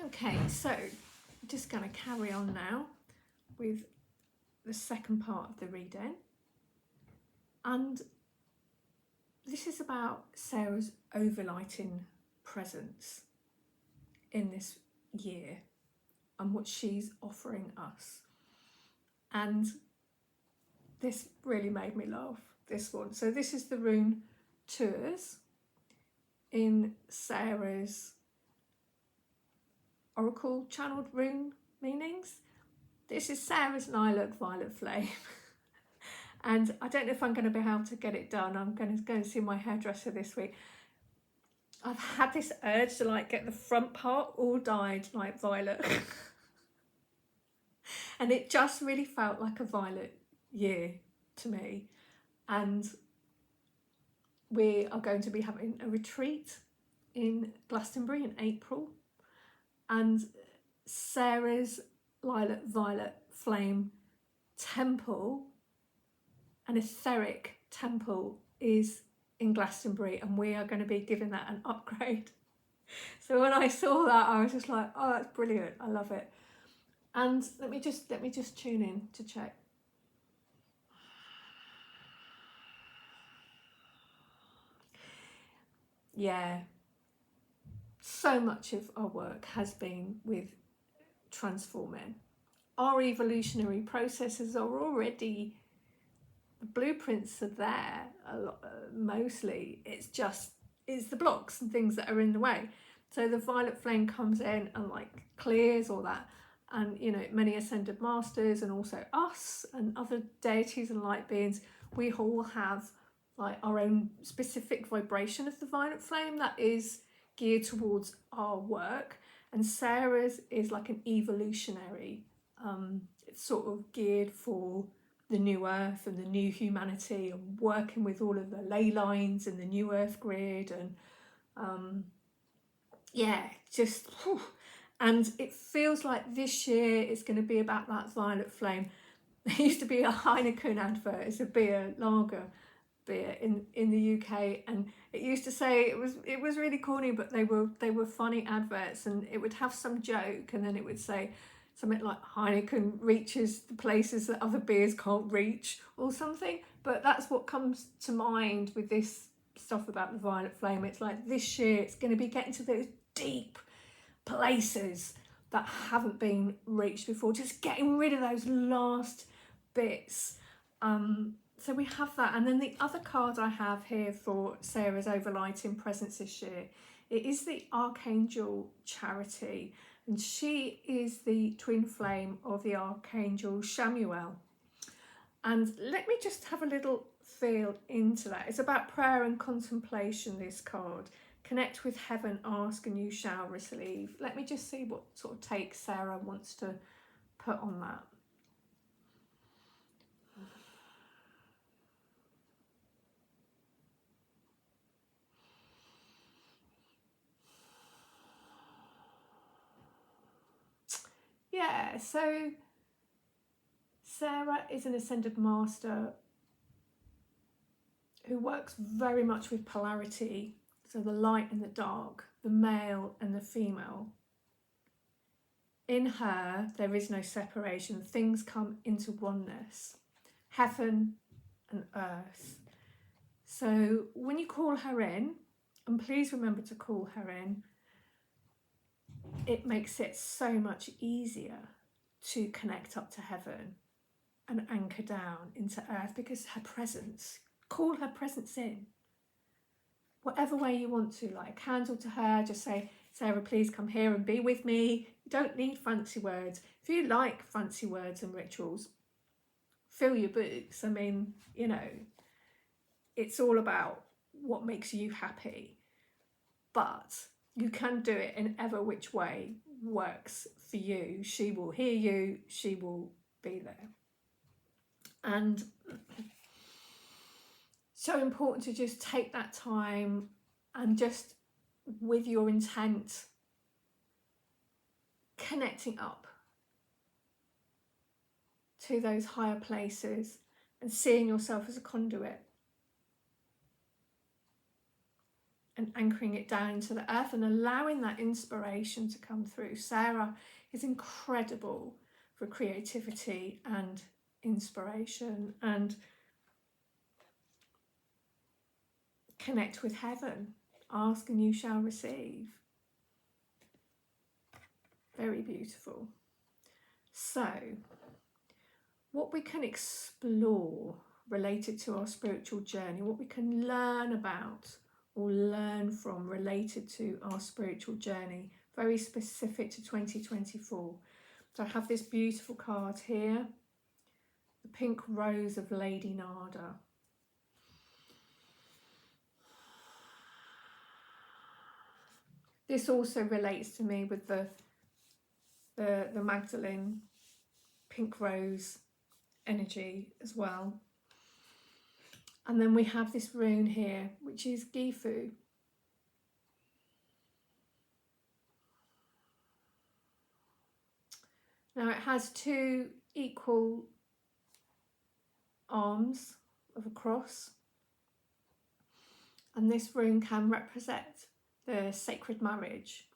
Okay, so I'm just going to carry on now with the second part of the reading, and this is about Sarah's overlighting presence in this year and what she's offering us. And this really made me laugh, this one. So this is the rune Tours in Sarah's oracle channeled rune meanings. This is Sarah's lilac violet flame. And I don't know if I'm going to be able to get it done. I'm going to go and see my hairdresser this week. I've had this urge to like get the front part all dyed like violet. And it just really felt like a violet year to me. And we are going to be having a retreat in Glastonbury in April. And Sarah's lilac violet flame temple, an etheric temple, is in Glastonbury, and we are going to be giving that an upgrade. So when I saw that, I was just like, oh, that's brilliant, I love it. And let me just tune in to check. Yeah, so much of our work has been with transforming. Our evolutionary processes are already, the blueprints are there a lot, mostly. It's the blocks and things that are in the way. So the violet flame comes in and like clears all that. And you know, many ascended masters and also us and other deities and light beings, we all have like our own specific vibration of the violet flame that is geared towards our work. And Sarah's is like an evolutionary, it's sort of geared for the new earth and the new humanity, and working with all of the ley lines and the new earth grid, and yeah, just whew. And it feels like this year it's going to be about that violet flame. There used to be a Heineken advert, it's a beer, lager beer in the UK, and it used to say, it was really corny, but they were funny adverts, and it would have some joke, and then it would say something like Heineken reaches the places that other beers can't reach or something. But that's what comes to mind with this stuff about the violet flame. It's like this year it's going to be getting to those deep places that haven't been reached before, just getting rid of those last bits. So we have that. And then the other card I have here for Sarah's overlighting presence this year, it is the Archangel Charity, and she is the twin flame of the Archangel Shamuel. And let me just have a little feel into that. It's about prayer and contemplation, this card. Connect with heaven, ask and you shall receive. Let me just see what sort of take Sarah wants to put on that. Yeah, so Sarah is an ascended master who works very much with polarity, so the light and the dark, the male and the female. In her, there is no separation. Things come into oneness, heaven and earth. So when you call her in, and please remember to call her in, it makes it so much easier to connect up to heaven and anchor down into earth, because her presence, call her presence in. Whatever way you want to, light a candle to her, just say, Sarah, please come here and be with me. You don't need fancy words. If you like fancy words and rituals, fill your boots. I mean, you know, it's all about what makes you happy. But you can do it in ever which way works for you. She will hear you, she will be there. And so important to just take that time and just with your intent, connecting up to those higher places and seeing yourself as a conduit. and anchoring it down into the earth and allowing that inspiration to come through. Sarah is incredible for creativity and inspiration, and connect with heaven. Ask and you shall receive. Very beautiful. So, what we can explore related to our spiritual journey, what we can learn about or learn from related to our spiritual journey, very specific to 2024. So I have this beautiful card here, the Pink Rose of Lady Nada. This also relates to me with the Magdalene Pink Rose energy as well. And then we have this rune here, which is Gifu. Now it has two equal arms of a cross, and this rune can represent the sacred marriage,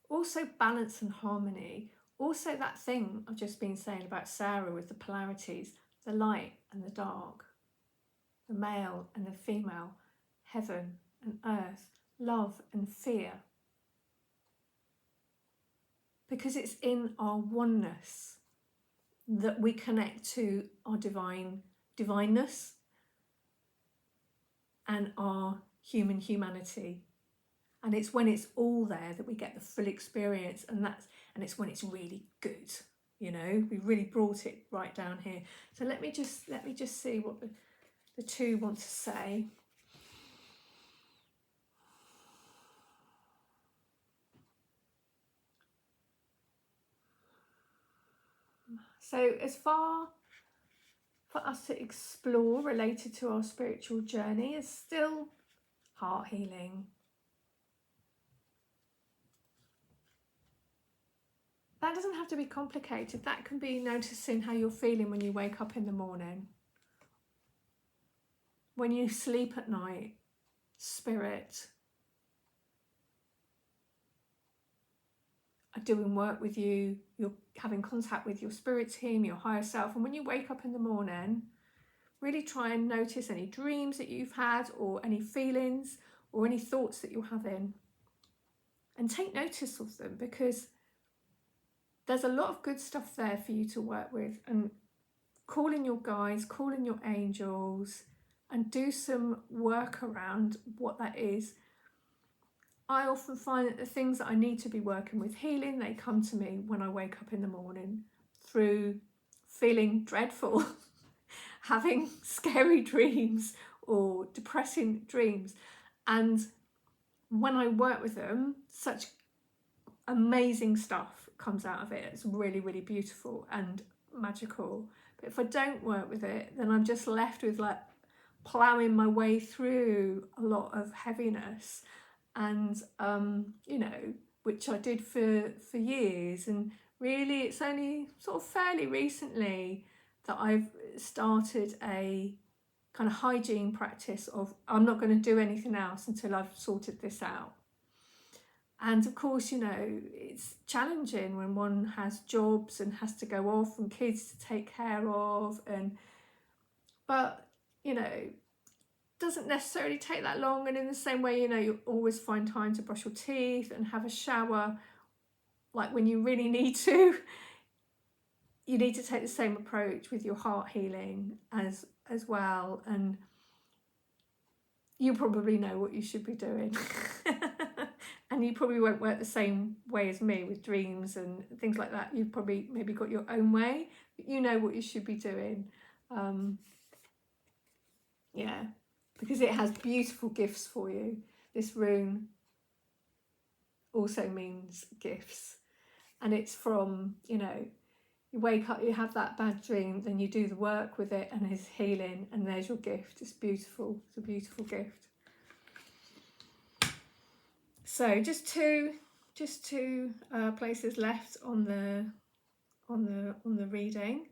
also balance and harmony, also that thing I've just been saying about Sarah with the polarities, the light and the dark, the male and the female, heaven and earth, love and fear. Because it's in our oneness that we connect to our divineness and our humanity. And it's when it's all there that we get the full experience, and it's when it's really good. You know, we really brought it right down here. So let me just see what the two want to say. So as far for us to explore related to our spiritual journey is still heart healing. That doesn't have to be complicated. That can be noticing how you're feeling when you wake up in the morning. When you sleep at night, spirit are doing work with you, you're having contact with your spirit team, your higher self. And when you wake up in the morning, really try and notice any dreams that you've had, or any feelings or any thoughts that you're having. And take notice of them, because there's a lot of good stuff there for you to work with. And call in your guides, call in your angels, and do some work around what that is. I often find that the things that I need to be working with healing, they come to me when I wake up in the morning through feeling dreadful, having scary dreams or depressing dreams. And when I work with them, such amazing stuff comes out of it. It's really, really beautiful and magical. But if I don't work with it, then I'm just left with like ploughing my way through a lot of heaviness. And you know, which I did for years. And really it's only sort of fairly recently that I've started a kind of hygiene practice of I'm not going to do anything else until I've sorted this out. And of course, you know, it's challenging when one has jobs and has to go off and kids to take care of, but you know, doesn't necessarily take that long. And in the same way, you know, you always find time to brush your teeth and have a shower, like when you really need to. You need to take the same approach with your heart healing as well. And you probably know what you should be doing. And you probably won't work the same way as me with dreams and things like that. You've probably maybe got your own way, but you know what you should be doing. Yeah, because it has beautiful gifts for you. This rune also means gifts. And it's from, you know, you wake up, you have that bad dream, then you do the work with it and it's healing, and there's your gift. It's beautiful. It's a beautiful gift. So just two places left on the reading.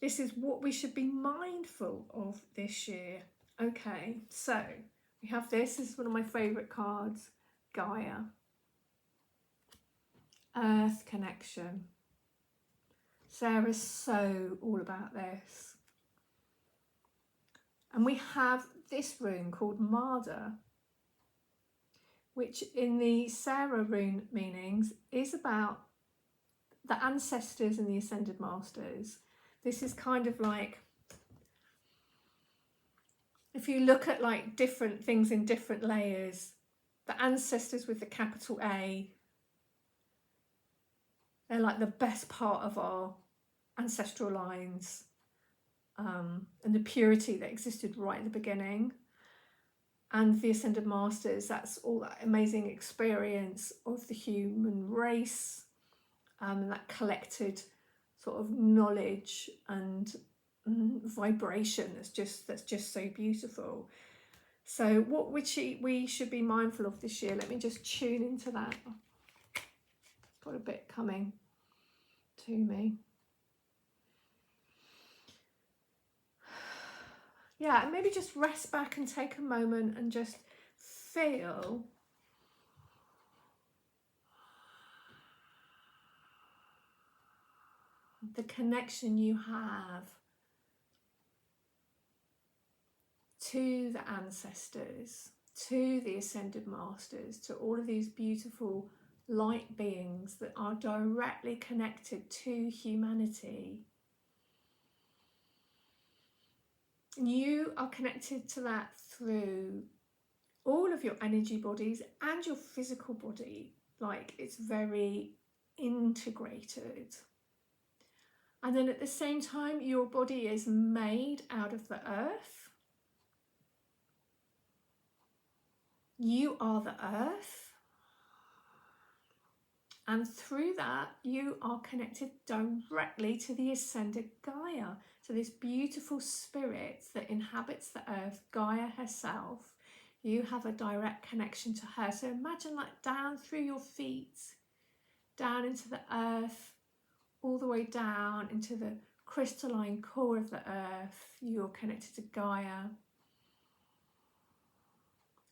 This is what we should be mindful of this year. Okay, so We have this is one of my favourite cards, Gaia. Earth connection. Sarah's so all about this. And we have this rune called Marder, which in the Sarah rune meanings is about the ancestors and the ascended masters. This is kind of like, if you look at like different things in different layers, the ancestors with the capital A, they're like the best part of our ancestral lines, and the purity that existed right at the beginning. And the ascended masters, that's all that amazing experience of the human race, and that collected sort of knowledge and vibration that's just so beautiful. So what we should be mindful of this year, let me just tune into that. Got a bit coming to me. Yeah, and maybe just rest back and take a moment and just feel the connection you have to the ancestors, to the ascended masters, to all of these beautiful light beings that are directly connected to humanity. And you are connected to that through all of your energy bodies and your physical body. Like, it's very integrated. And then at the same time, your body is made out of the earth. You are the earth. And through that, you are connected directly to the ascended Gaia, to this beautiful spirit that inhabits the earth, Gaia herself. You have a direct connection to her. So imagine like down through your feet, down into the earth, all the way down into the crystalline core of the earth. You're connected to Gaia.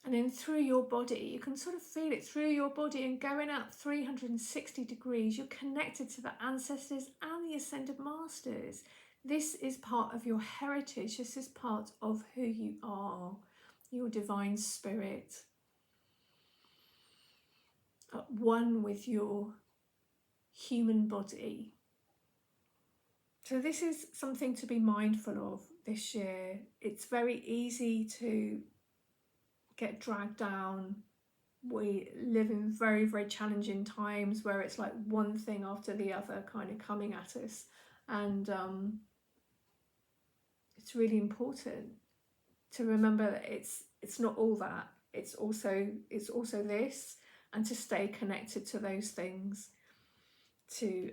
And then through your body, you can sort of feel it through your body and going out 360 degrees. You're connected to the ancestors and the ascended masters. This is part of your heritage. This is part of who you are, your divine spirit, at one with your human body. So this is something to be mindful of this year. It's very easy to get dragged down. We live in very, very challenging times where it's like one thing after the other kind of coming at us, and it's really important to remember that it's not all that. It's also this, and to stay connected to those things to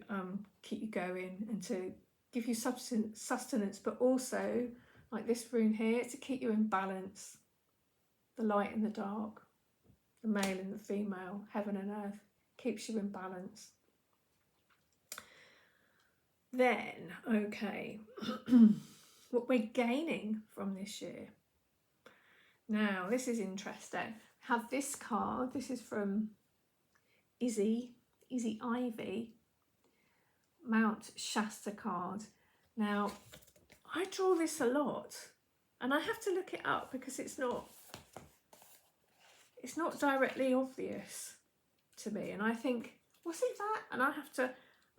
keep you going and to give you sustenance, but also like this rune here, to keep you in balance. The light and the dark, the male and the female, heaven and earth, keeps you in balance. Then, okay, what we're gaining from this year. Now, this is interesting. I have this card. This is from Izzy Ivy, Mount Shasta card. Now, I draw this a lot, and I have to look it up because it's not directly obvious to me, and I think, was it that? And I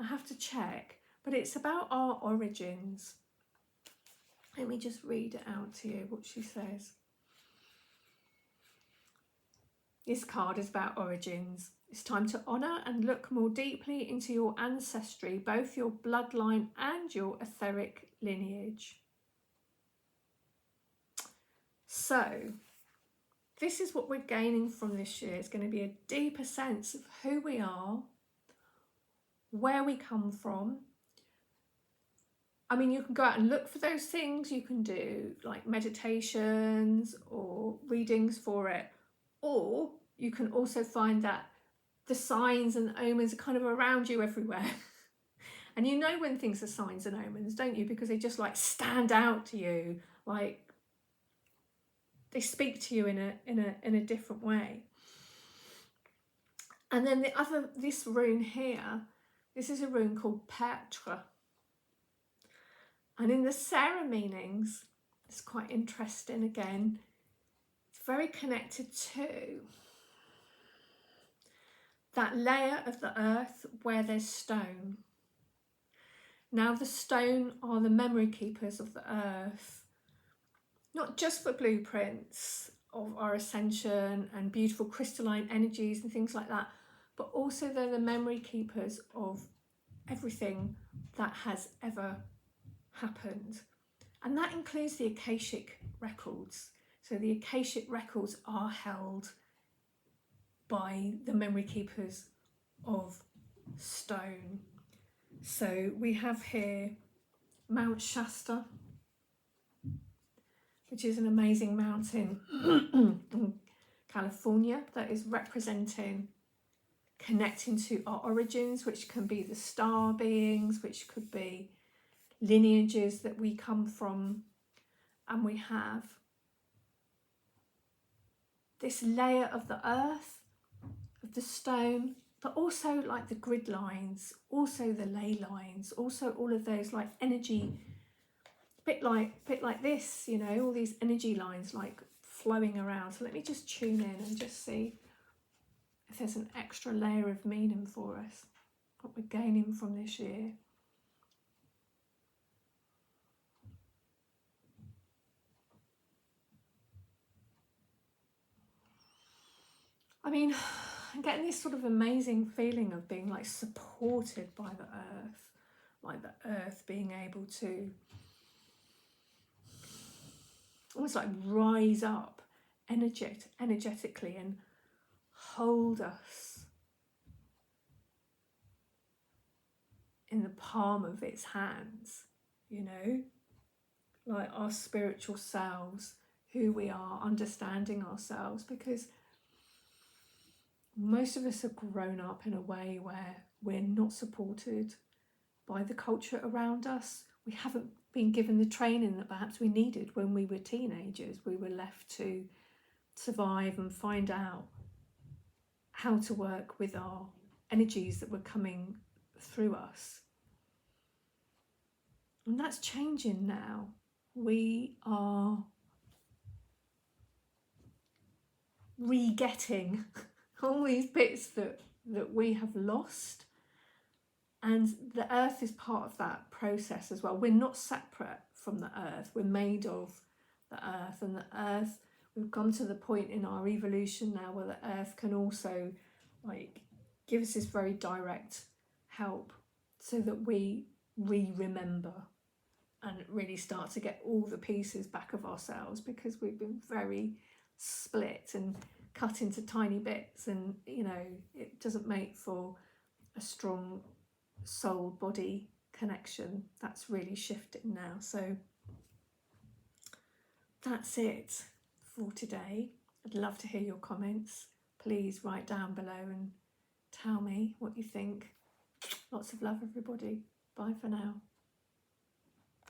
have to check, but it's about our origins. Let me just read it out to you what she says. This card is about origins. It's time to honour and look more deeply into your ancestry, both your bloodline and your etheric lineage. So this is what we're gaining from this year. It's going to be a deeper sense of who we are, where we come from. I mean, you can go out and look for those things. You can do like meditations or readings for it. Or you can also find that the signs and omens are kind of around you everywhere. And you know when things are signs and omens, don't you? Because they just like stand out to you. Like, they speak to you in a different way. And then this rune here, this is a rune called Petre. And in the Sarah meanings, it's quite interesting again. It's very connected to that layer of the earth where there's stone. Now the stone are the memory keepers of the earth, not just for blueprints of our ascension and beautiful crystalline energies and things like that, but also they're the memory keepers of everything that has ever happened. And that includes the Akashic records. So the Akashic records are held by the memory keepers of stone. So we have here Mount Shasta, which is an amazing mountain in California that is representing connecting to our origins, which can be the star beings, which could be lineages that we come from. And we have this layer of the earth, of the stone, but also like the grid lines, also the ley lines, also all of those like energy, bit like this, you know, all these energy lines like flowing around. So let me just tune in and just see if there's an extra layer of meaning for us, what we're gaining from this year. I mean, I'm getting this sort of amazing feeling of being like supported by the earth, like the earth being able to almost like rise up energetically and hold us in the palm of its hands, you know, like our spiritual selves, who we are, understanding ourselves, because most of us have grown up in a way where we're not supported by the culture around us. We haven't been given the training that perhaps we needed when we were teenagers. We were left to survive and find out how to work with our energies that were coming through us. And that's changing now. We are re-getting all these bits that we have lost. And the earth is part of that process as well. We're not separate from the earth. We're made of the earth. And the earth, we've come to the point in our evolution now where the earth can also like give us this very direct help so that we remember and really start to get all the pieces back of ourselves, because we've been very split and cut into tiny bits, and you know, it doesn't make for a strong soul body connection. That's really shifting now. So that's it for today. I'd love to hear your comments. Please write down below and tell me what you think. Lots of love, everybody. Bye for now.